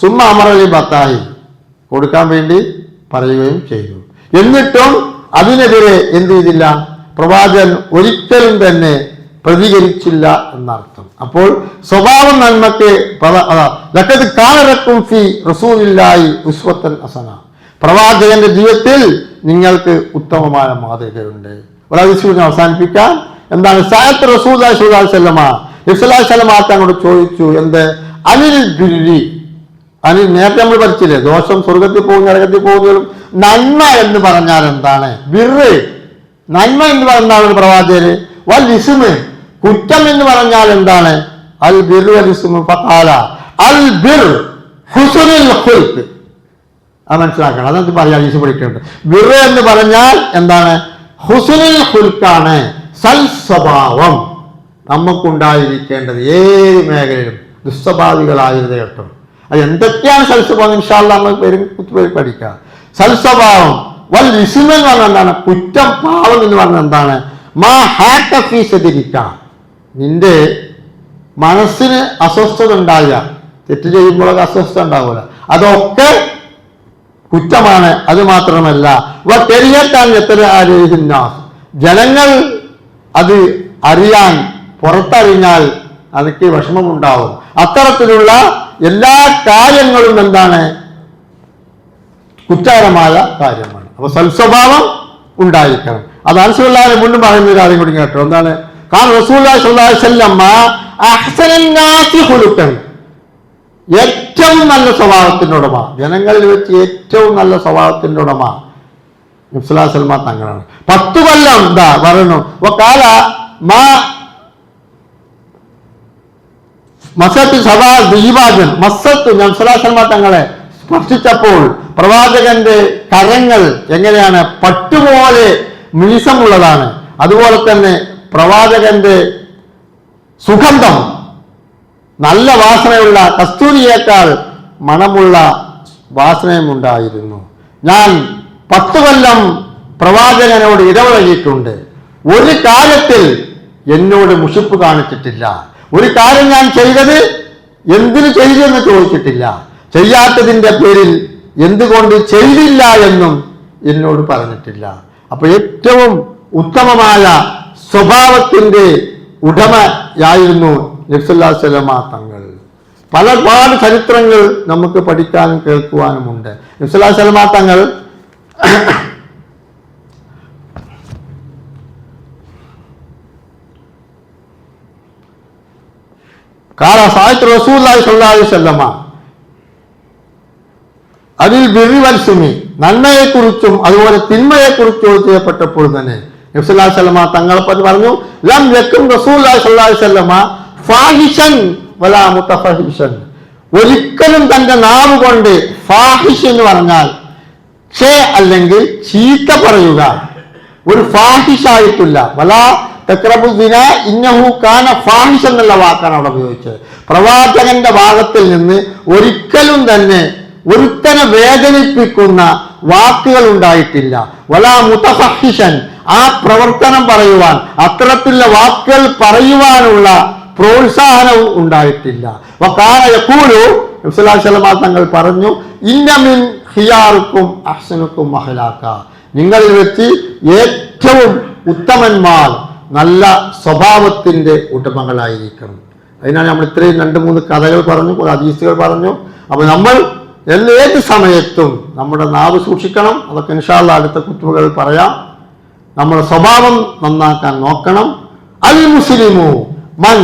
A: സുമ്മ അമറലി ബത്താഹി, കൊടുക്കാൻ വേണ്ടി പറയുകയും ചെയ്തു. എന്നിട്ടും അതിനെതിരെ എന്ത് ചെയ്തില്ല? പ്രവാചകൻ ഒരിക്കലും തന്നെ പ്രതികരിച്ചില്ല എന്നർത്ഥം. അപ്പോൾ സ്വഭാവ നന്മക്ക് പ്രവാചകന്റെ ജീവിതത്തിൽ നിങ്ങൾക്ക് ഉത്തമമായ മാതൃകയുണ്ട്. ഒരതിശൂര്യം അവസാനിപ്പിക്കാം. എന്താണ്? സഅത്ത് റസൂലുള്ളാഹി സ്വല്ലല്ലാഹു അലൈഹി വസല്ലം അങ്ങോട്ട് ചോദിച്ചു, എന്ത്? അനിൽ ബിർരി, അനിൽ നേരത്തെ നമ്മൾ പഠിച്ചില്ലേ, ദോഷം സ്വർഗത്തിൽ പോകുന്ന നരകത്തിൽ പോകുന്നതും. നന്മ എന്ന് പറഞ്ഞാൽ എന്താണ്? ബിർറ്, നന്മ എന്ന് പറഞ്ഞാൽ പ്രവാചകര്. വൽ ഇസ്മ്, കുറ്റം എന്ന് പറഞ്ഞാൽ എന്താണ്? അൽ ബിർ വൽ ഇസ്മു ഫഖാല അൽ ബിർ ഹുസ്നുൽ ഖുൽഖ്, അത് മനസ്സിലാക്കണം. അതെന്ത് പറയാ ഹദീസ് പഠിക്കുന്നുണ്ട്. ബിർ എന്ന് പറഞ്ഞാൽ എന്താണ്? ഹുസ്നുൽ ഖുൽഖാണ്, സൽസ്വഭാവം നമുക്കുണ്ടായിരിക്കേണ്ടത് ഏത് മേഖലയിലും. ദുസ്വഭാവികളായിരുന്നത് കേട്ടോ. അത് എന്തൊക്കെയാണ് സൽസ്വഭാവം ഇൻഷാ അല്ലാഹ് നമ്മൾ പേര് പഠിക്കാം. സൽസ്വഭാവം വൽ ഇസ്മ എന്ന് പറഞ്ഞാൽ എന്താണ്? കുറ്റം, പാവം എന്ന് പറഞ്ഞാൽ എന്താണ്? മാ ഹാക ഫീ സദ്രിക, നിന്റെ മനസ്സിന് അസ്വസ്ഥത ഉണ്ടാകുക. തെറ്റ് ചെയ്യുമ്പോഴൊക്കെ അസ്വസ്ഥത ഉണ്ടാവില്ല, അതൊക്കെ കുറ്റമാണ്. അത് മാത്രമല്ല ജനങ്ങൾ അത് അറിയാൻ, പുറത്തറിഞ്ഞാൽ അതൊക്കെ വിഷമമുണ്ടാവും. അത്തരത്തിലുള്ള എല്ലാ കാര്യങ്ങളും എന്താണ്? കുറ്റകരമായ കാര്യമാണ്. അപ്പൊ സൽസ്വഭാവം ഉണ്ടായിരിക്കണം. അത് റസൂലുള്ളാഹി മുന്നും പറയുന്ന ഒരു കാര്യം കൂടി കേട്ടോ. എന്താണ്? കാരണം റസൂലുള്ളാഹി സ്വല്ലല്ലാഹു അലൈഹി വസല്ലം അഹ്സനുൻ നാസി ഖുലുഖൻ, ഏറ്റവും നല്ല സ്വഭാവത്തിന്റെ ഉടമ, ജനങ്ങളിൽ വെച്ച് ഏറ്റവും നല്ല സ്വഭാവത്തിന്റെ ഉടമ നബി സല്ലല്ലാഹു അലൈഹി വസല്ലം തങ്ങളാണ്. 10 കൊല്ലം എന്താ പറയുന്നു? വഖാല മാ മസത്ത് സഭാ ദീപാജൻ മസത്ത് നബി സല്ലല്ലാഹു അലൈഹി വസല്ലം തങ്ങളെ സ്പർശിച്ചപ്പോൾ പ്രവാചകന്റെ കരങ്ങൾ എങ്ങനെയാണ്? പട്ടുപോലെ മിനുസമുള്ളതാണ്. അതുപോലെ തന്നെ പ്രവാചകന്റെ സുഗന്ധം നല്ല വാസനയുള്ള കസ്തൂരിയേക്കാൾ മണമുള്ള വാസനയും ഉണ്ടായിരുന്നു. ഞാൻ 10 കൊല്ലം പ്രവാചകനോട് ഇടപഴകിയിട്ടുണ്ട്. ഒരു കാര്യത്തിൽ എന്നോട് മുഷിപ്പ് കാണിച്ചിട്ടില്ല. ഒരു കാര്യം ഞാൻ ചെയ്തത് എന്തിനു ചെയ്തു എന്ന് ചോദിച്ചിട്ടില്ല. ചെയ്യാത്തതിൻ്റെ പേരിൽ എന്തുകൊണ്ട് ചെയ്തില്ല എന്നും എന്നോട് പറഞ്ഞിട്ടില്ല. അപ്പൊ ഏറ്റവും ഉത്തമമായ സ്വഭാവത്തിന്റെ ഉടമയായിരുന്നു നബി സല്ലല്ലാഹു അലൈഹി വസല്ലം തങ്ങൾ. ഒരുപാട് ചരിത്രങ്ങൾ നമുക്ക് പഠിക്കാനും കേൾക്കുവാനുമുണ്ട്. നബി സല്ലല്ലാഹു അലൈഹി വസല്ലം തങ്ങൾ കാല സായിത്ത് റസൂലുള്ളാഹി സ്വല്ലല്ലാഹു അലൈഹി വസല്ലം അതിൽ ബിർരി വൽ സുമി, നന്മയെക്കുറിച്ചും അതുപോലെ തിന്മയെക്കുറിച്ചും ചെയ്യപ്പെട്ടപ്പോൾ തന്നെ നബി സല്ലല്ലാഹു അലൈഹി വസല്ലം തങ്ങളെ പറ്റി പറഞ്ഞു, ലം യകുൻ റസൂലുള്ളാഹി സ്വല്ലല്ലാഹു അലൈഹി വസല്ലം ഫാഹിഷൻ വലാ മുതഫഹിഷൻ, ഒരിക്കലും തന്റെ നാവ് കൊണ്ട് ഫാഹിഷ് എന്ന് പറഞ്ഞാൽ അല്ലെങ്കിൽ ചീത്ത പറയുക ഒരു ഫാഹിഷായിട്ടില്ല. വലാ തഖ്റബു സിന ഇന്നഹു കാന ഫാഹിഷ് എന്നുള്ള വാക്കാണ് അവിടെ ഉപയോഗിച്ചത്. പ്രവാചകന്റെ ഭാഗത്തിൽ നിന്ന് ഒരിക്കലും തന്നെ ഒരുത്തനെ വേദനിപ്പിക്കുന്ന വാക്കുകൾ ഉണ്ടായിട്ടില്ല. വലാ മുതഫഹിഷൻ, ആ പ്രവർത്തനം പറയുവാൻ, അത്തരത്തിലുള്ള വാക്കുകൾ പറയുവാനുള്ള പ്രോത്സാഹനവും ഉണ്ടായിട്ടില്ല. വകാന യഖൂലു, നബി സല്ലല്ലാഹു അലൈഹി വസല്ലം തങ്ങൾ പറഞ്ഞു, ഇന്ന മിൻ ഖിയാറുക്കും അഹ്സനുക്കും അഖ്ലാഖ, നിങ്ങളിൽ വെച്ച് ഏറ്റവും ഉത്തമന്മാർ നല്ല സ്വഭാവത്തിന്റെ ഉടമകളായിരിക്കണം. അതിനാണ് നമ്മൾ ഇത്രയും 2-3 കഥകൾ പറഞ്ഞു, ഹദീസുകൾ പറഞ്ഞു. അപ്പൊ നമ്മൾ ഏത് സമയത്തും നമ്മുടെ നാവ് സൂക്ഷിക്കണം. അതൊക്കെ ഇൻഷാ അല്ലാഹ് അടുത്ത കുത്തുബകളിൽ പറയാം. നമ്മുടെ സ്വഭാവം നന്നാക്കാൻ നോക്കണം. അൽ മുസ്ലിമു മൻ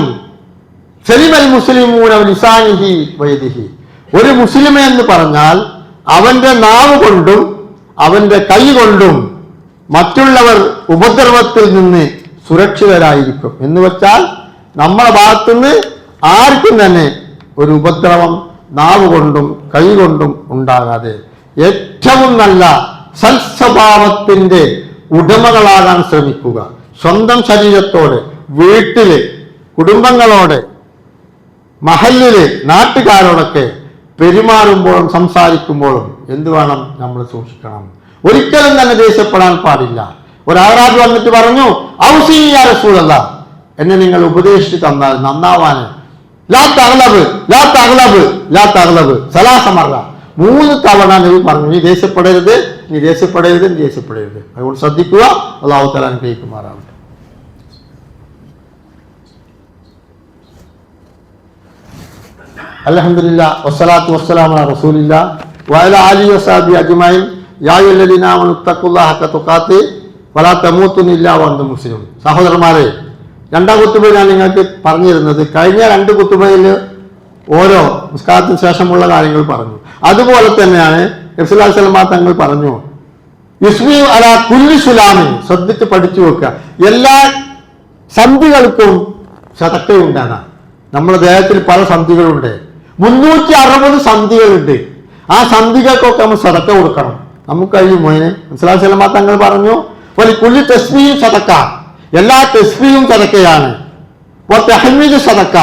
A: സലിമൽ മുസ്ലിമൂന ലിസാനിഹി വയദിഹി, ഒരു മുസ്ലിം എന്ന് പറഞ്ഞാൽ അവന്റെ നാവ് കൊണ്ടും അവന്റെ കൈ കൊണ്ടും മറ്റുള്ളവർ ഉപദ്രവത്തിൽ നിന്ന് സുരക്ഷിതരായിരിക്കും. എന്ന് വെച്ചാൽ നമ്മുടെ ഭാഗത്തുനിന്ന് ആർക്കും തന്നെ ഒരു ഉപദ്രവം നാവ് കൊണ്ടും കൈ കൊണ്ടും ഉണ്ടാകാതെ ഏറ്റവും നല്ല സൽസ്വഭാവത്തിന്റെ ഉടമകളാകാൻ ശ്രമിക്കുക. സ്വന്തം ശരീരത്തോട്, വീട്ടില്, കുടുംബങ്ങളോട്, മഹല്ലില്, നാട്ടുകാരോടൊക്കെ പെരുമാറുമ്പോഴും സംസാരിക്കുമ്പോഴും എന്ത് വേണം? നമ്മൾ സൂക്ഷിക്കണം. ഒരിക്കലും തന്നെ ദേഷ്യപ്പെടാൻ പാടില്ല. ഒരു ആറാബി വന്നിട്ട് പറഞ്ഞു, ഔസീ യാ റസൂലല്ലാഹ്, എന്നെ നിങ്ങൾ ഉപദേശിച്ചു തന്നാൽ നന്നാവാന്. ലാ തഗ്ലബ് ലാ തഗ്ലബ് ലാ തഗ്ലബ് സലാസ മറ, 3 തവണ നബി പറഞ്ഞു, നീ ദേഷ്യപ്പെടരുത്, നീ ദേഷ്യപ്പെടരുത്, നീ ദേഷ്യപ്പെടരുത്. അതുകൊണ്ട് ശ്രദ്ധിക്കുക. അല്ലാഹു തആല അനുഗ്രഹിക്കുമാറാവട്ടെ. അൽഹംദുലില്ലാഹ് വസ്സലാത്തു വസ്സലാമു അലാ റസൂലില്ലാഹ് വഅലാ ആലിഹി വസഹ്ബിഹി അജ്മഈൻ. യാ അയ്യുഹല്ലദീന ആമനൂ തഖുല്ലാഹ ഹഖ തുഖാതിഹി വലാ തമൂതുന്ന ഇല്ലാ വഅൻതും മുസ്ലിമൂൻ. സഹോദരന്മാരെ, 2ാം കുത്തുബ ഞാൻ നിങ്ങൾക്ക് പറഞ്ഞിരുന്നത്, കഴിഞ്ഞ 2 കുത്തുബയിൽ ഓരോ നിസ്കാരത്തിന് ശേഷമുള്ള കാര്യങ്ങൾ പറഞ്ഞു. അതുപോലെ തന്നെയാണ് നബി സല്ലല്ലാഹു അലൈഹി വസല്ലം തങ്ങൾ പറഞ്ഞു, യുസ്മി അലാ കുല്ലി സുലാമിൻ, ശ്രദ്ധിച്ച് പഠിച്ചു വെക്കുക, എല്ലാ സന്ധികൾക്കും സദഖയുണ്ടാണ്. നമ്മുടെ ദേഹത്തിൽ പല സന്ധികളുണ്ട്, 360 സന്ധികളുണ്ട്. ആ സന്ധികൾക്കൊക്കെ നമ്മൾ സദക്ക കൊടുക്കണം. നമുക്ക് കഴിയുമോ അതിന്? റസൂലുള്ളാഹി സ്വല്ലല്ലാഹു അലൈഹി വസല്ലം തങ്ങൾ പറഞ്ഞു, വലിക്കുല്ലി തസ്ബീഹും സദക്ക, എല്ലാ തസ്ബീഹും സദക്കയാണ്. വതഹ്മീദ് സദക്ക,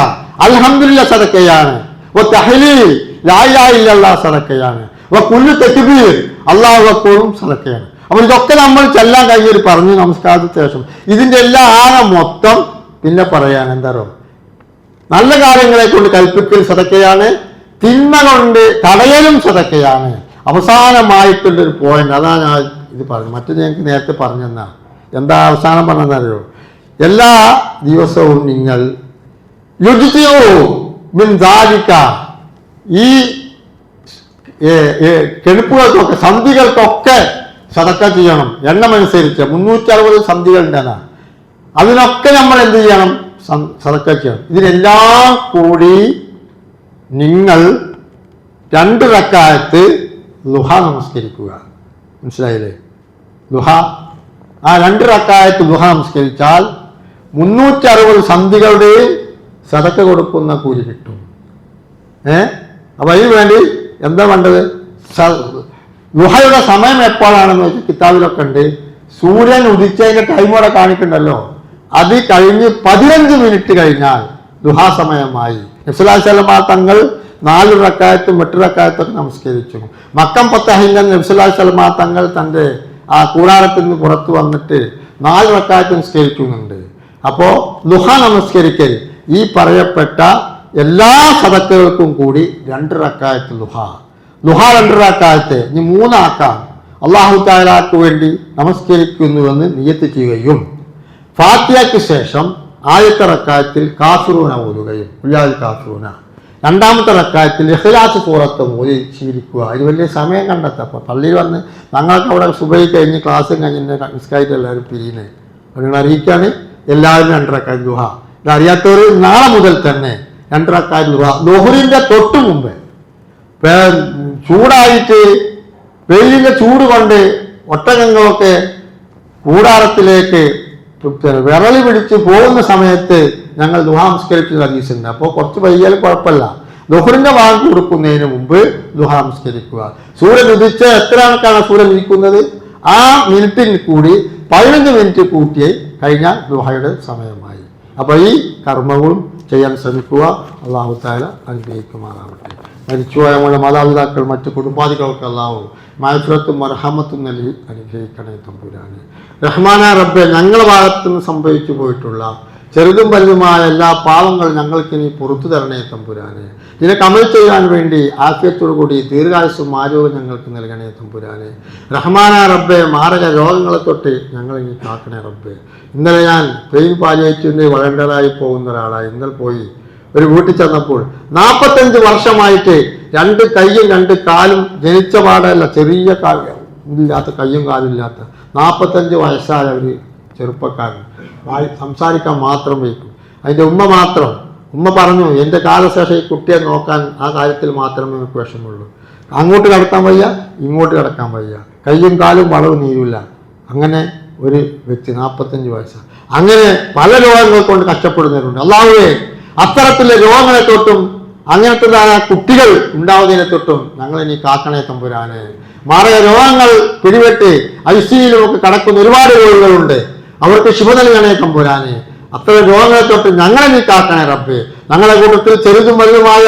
A: അൽഹംദുലില്ലാഹ് സദക്കയാണ്. വതഹ്ലീൽ, ലാ ഇലാഹ ഇല്ലല്ലാഹ് സദക്കയാണ്. വകുല്ലു തക്ബീർ, അല്ലാഹു അക്ബറും സദക്കയാണ്. അപ്പോൾ ഇതൊക്കെ നമ്മൾ ചെല്ലാൻ കഴിഞ്ഞൊരു പറഞ്ഞു നമസ്കാരത്തിന് ശേഷം. ഇതിന്റെ എല്ലാ ആകെ മൊത്തം പിന്നെ പറയാൻ എന്താണോ, നല്ല കാര്യങ്ങളെ കൊണ്ട് കൽപ്പിക്കൽ സദക്കയാണ്, തിന്മ കൊണ്ട് തടയലും സദക്കയാണ്. അവസാനമായിട്ടുള്ളൊരു പോയിന്റ്, അതാ ഞാൻ ഇത് പറഞ്ഞു. മറ്റു ഞങ്ങൾക്ക് നേരത്തെ പറഞ്ഞെന്നാ. എന്താ അവസാനം പറഞ്ഞെന്നറിയോ? എല്ലാ ദിവസവും നിങ്ങൾ മിൻ ദാലിക, ഈ കെടുപ്പുകൾക്കൊക്കെ സന്ധികൾക്കൊക്കെ സദക്ക ചെയ്യണം. എണ്ണമനുസരിച്ച് 360 സന്ധികൾ ഉണ്ടെന്നാ. അതിനൊക്കെ നമ്മൾ എന്ത് ചെയ്യണം? സദക്ക ചെയ്യണം. ഇതിനെല്ലാം കൂടി നിങ്ങൾ 2 റക്അത്ത് ളുഹ നമസ്കരിക്കുക. മനസ്സിലായില്ലേ? ളുഹ, ആ 2 റക്അത്ത് ളുഹ നമസ്കരിച്ചാൽ 360 സന്ധികളുടെയും സദക്ക കൊടുക്കുന്ന കൂലി കിട്ടും. അപ്പൊ അതിന് വേണ്ടി എന്താ വേണ്ടത്? ളുഹയുടെ സമയം എപ്പോഴാണെന്ന് വെച്ചാൽ കിതാബിലൊക്കെ ഉണ്ട്. സൂര്യൻ ഉദിച്ചതിന്റെ ടൈം അവിടെ കാണിക്കണ്ടല്ലോ, അത് കഴിഞ്ഞ് 15 മിനിറ്റ് കഴിഞ്ഞാൽ ളുഹാ സമയമായി. നബി സല്ലല്ലാഹു അലൈഹി വസല്ലം തങ്ങൾ 4 റക്അത്തും 8 റക്അത്തൊക്കെ നമസ്കരിച്ചു. മക്കം ഫതഹിന്റെ നബി സല്ലല്ലാഹു അലൈഹി വസല്ലം തങ്ങൾ തന്റെ ആ കൂടാരത്തിൽ നിന്ന് പുറത്തു വന്നിട്ട് 4 റക്അത്ത് നമസ്കരിക്കുന്നുണ്ട്. അപ്പോ ളുഹ നമസ്കരിക്കൽ ഈ പറയപ്പെട്ട എല്ലാ സദക്കകൾക്കും കൂടി 2 റക്അത്ത് ളുഹ. ളുഹ 2 റക്അത്ത് ഇനി 3 ആക്കാം. അല്ലാഹു തആലക്ക് വേണ്ടി നമസ്കരിക്കുന്നുവെന്ന് നിയ്യത്ത് ചെയ്യുകയും ഫാത്തിഹയ്ക്ക് ശേഷം ആദ്യത്തെ റക്അത്തിൽ കാഫിറൂന ഓതുകയും, ഉയ്യാൽ കാഫിറൂന, രണ്ടാമത്തെ റക്അത്തിൽ ഇഖ്ലാസ് സൂറത്ത് ഓതി ശീലിക്കുക. അതിന് വലിയ സമയം കണ്ടെത്തുക. അപ്പോൾ പള്ളിയിൽ വന്ന് ഞങ്ങൾക്ക് അവിടെ സുബഹി കഴിഞ്ഞ് ക്ലാസ്സും കഴിഞ്ഞ് നിസ്കാരത്തിൽ എല്ലാവരും പിരിയുന്നത് നിങ്ങൾ അറിയിക്കുകയാണ്. എല്ലാവരും 2 റക്അത്ത് ളുഹ. ഇത് അറിയാത്തവർ നാളെ മുതൽ തന്നെ 2 റക്അത്ത് ളുഹ. ളുഹറിന്റെ തൊട്ട് മുമ്പ് ചൂടായിട്ട് വെയിലിന്റെ ചൂട് കൊണ്ട് ഒട്ടകങ്ങളൊക്കെ കൂടാരത്തിലേക്ക് വിരളി പിടിച്ച് പോകുന്ന സമയത്ത് ഞങ്ങൾ ളുഹ നമസ്കരിച്ച ഹദീസുണ്ട്. അപ്പോൾ കുറച്ച് വൈകിയാലും കുഴപ്പമില്ല. ളുഹറിന്റെ വാങ്ങ് കൊടുക്കുന്നതിന് മുമ്പ് ളുഹ നമസ്കരിക്കുക. സൂര്യൻ ഉദിച്ച് എത്ര കണക്കാണ് സൂര്യൻ ഉദിക്കുന്നത്, ആ മിനിറ്റിൽ കൂടി 15 മിനിറ്റ് കൂട്ടി കഴിഞ്ഞാൽ ളുഹയുടെ സമയമായി. അപ്പോൾ ഈ കർമ്മവും ചെയ്യാൻ ശ്രമിക്കുക. അല്ലാഹു തആല അനുഗ്രഹിക്കുമാറാവട്ടെ. മരിച്ചുപോയ നമ്മുടെ മാതാപിതാക്കൾ, മറ്റു കുടുംബാദികൾക്ക് അല്ലാഹു മഗ്ഫിറത്തും മർഹമത്തും നൽകി അനുഗ്രഹിക്കണേ തമ്പുരാനെ. റഹ്മാന റബ്ബെ, ഞങ്ങളുടെ ഭാഗത്തു നിന്ന് സംഭവിച്ചു പോയിട്ടുള്ള ചെറുതും വലുതുമായ എല്ലാ പാവങ്ങളും ഞങ്ങൾക്ക് ഇനി പുറത്തു തരണേ തമ്പുരാനെ. ഇതിനൊക്കെ അമൽ ചെയ്യാൻ വേണ്ടി ആഫിയത്തോടു കൂടി ദീർഘായുസ്സും ആരോഗ്യം ഞങ്ങൾക്ക് നൽകണേ തമ്പുരാനെ. റഹ്മാന റബ്ബെ, മാരക രോഗങ്ങളെ തൊട്ട് ഞങ്ങളിനി കാക്കണേ റബ്ബെ. ഇന്നലെ ഞാൻ പെയിൻ പാലിയേറ്റീവിൻ്റെ വളണ്ടറായി പോകുന്ന ഒരാളായി ഇന്നലെ പോയി ഒരു വീട്ടിൽ ചെന്നപ്പോൾ 45 വർഷമായിട്ട് 2 കൈയും 2 കാലും ജനിച്ച പാടല്ല, ചെറിയ ഇല്ലാത്ത കയ്യും കാലും ഇല്ലാത്ത 45 വയസ്സായ ഒരു ചെറുപ്പക്കാരൻ, സംസാരിക്കാൻ മാത്രം വയ്ക്കും. അതിൻ്റെ ഉമ്മ മാത്രം. ഉമ്മ പറഞ്ഞു, എൻ്റെ കാലശേഷം ഈ കുട്ടിയെ നോക്കാൻ ആ കാര്യത്തിൽ മാത്രമേ എനിക്ക് വിഷമമുള്ളൂ. അങ്ങോട്ട് കിടക്കാൻ വയ്യ, ഇങ്ങോട്ട് കിടക്കാൻ വയ്യ, കയ്യും കാലും വളവ് നീരില്ല. അങ്ങനെ ഒരു വ്യക്തി 45 വയസ്സാണ്. അങ്ങനെ പല രോഗങ്ങൾ കൊണ്ട് കഷ്ടപ്പെടുന്നവരുണ്ട്. അല്ലാഹുവേ, അത്തരത്തിലുള്ള രോഗങ്ങളെ തൊട്ടും അങ്ങനത്തെ കുട്ടികൾ ഉണ്ടാവുന്നതിനെ തൊട്ടും ഞങ്ങളിനി കാക്കണേ തമ്പുരാനെ. മാരക രോഗങ്ങൾ പിടിപെട്ട് ഐസിയിലുമൊക്കെ കടക്കുന്ന ഒരുപാട് രോഗികളുണ്ട്. അവർക്ക് ശുഭ നൽകണേ തമ്പുരാനെ. അത്തരം രോഗങ്ങളെ തൊട്ട് ഞങ്ങളെ നീ കാക്കണേ റബ്ബേ. ഞങ്ങളുടെ കൂട്ടത്തിൽ ചെറുതും വലുതുമായ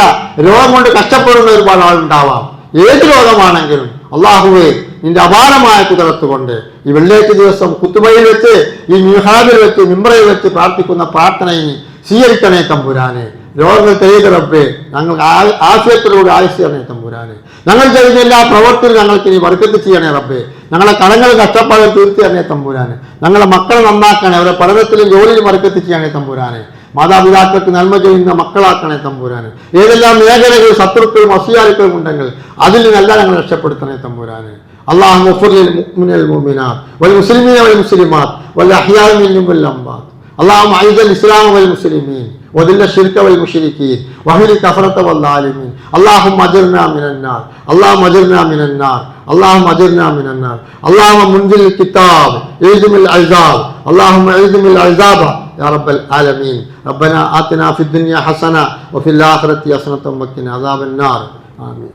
A: രോഗം കൊണ്ട് കഷ്ടപ്പെടുന്ന ഒരുപാട് ആളുണ്ടാവാം. ഏത് രോഗമാണെങ്കിലും അല്ലാഹുവേ, നിന്റെ അപാരമായ കുതിരത്ത് കൊണ്ട് ഈ വെള്ളിയാഴ്ച ദിവസം കുത്തുബയിൽ വെച്ച്, ഈ മിഹാബിൽ വെച്ച്, മിംബറയിൽ വെച്ച് പ്രാർത്ഥിക്കുന്ന പ്രാർത്ഥനയെ സ്വീകരിക്കണേ തമ്പുരാനെ. രോഗങ്ങൾ തെളിയിക റബ്ബേ. ഞങ്ങൾക്ക് ആശയത്തിലൂടെ ആയുഷ്ണേ തമ്പുരാനെ. ഞങ്ങൾ ചെയ്യുന്ന എല്ലാ പ്രവർത്തിയും ഞങ്ങൾക്ക് ഇനി ബർക്കത്ത് ചെയ്യണേ റബ്ബേ. ഞങ്ങളെ കടങ്ങൾ കഷ്ടപ്പാടുകൾ തീർത്തു തരണേ തമ്പുരാനെ. ഞങ്ങളെ മക്കളെ നന്നാക്കണേ, അവരുടെ പഠനത്തിലും ജോലിയിലും ബർക്കത്ത് ചെയ്യണേ തമ്പുരാനെ. മാതാപിതാക്കൾക്ക് നന്മ ചെയ്യുന്ന മക്കളാക്കണേ തമ്പുരാനെ. ഏതെല്ലാം മേഖലകളിൽ ശത്രുക്കളും അസൂയാലുക്കളും ഉണ്ടെങ്കിൽ അതിൽ നിന്നെല്ലാം ഞങ്ങൾ രക്ഷപ്പെടുത്തണേ തമ്പുരാനെ. اللهم اغفر للمؤمنين والمؤمنات والمسلمين والمسلمات والأحياء منهم والأموات. اللهم أعز الإسلام والمسلمين وذل الشرك والمشركين واهل الكفرة والظالمين. اللهم أجرنا من النار، اللهم أجرنا من النار، اللهم أجرنا من النار. اللهم منزل الكتاب اعزم العذاب، اللهم اعزم العذاب يا رب العالمين. ربنا آتنا في الدنيا حسنة وفي الآخرة حسنة وقنا عذاب النار. آمين.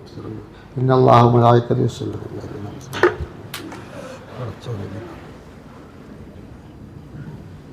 A: ഇന്നല്ലാഹു മലായികതഹു യസല്ലൂന അലൈഹി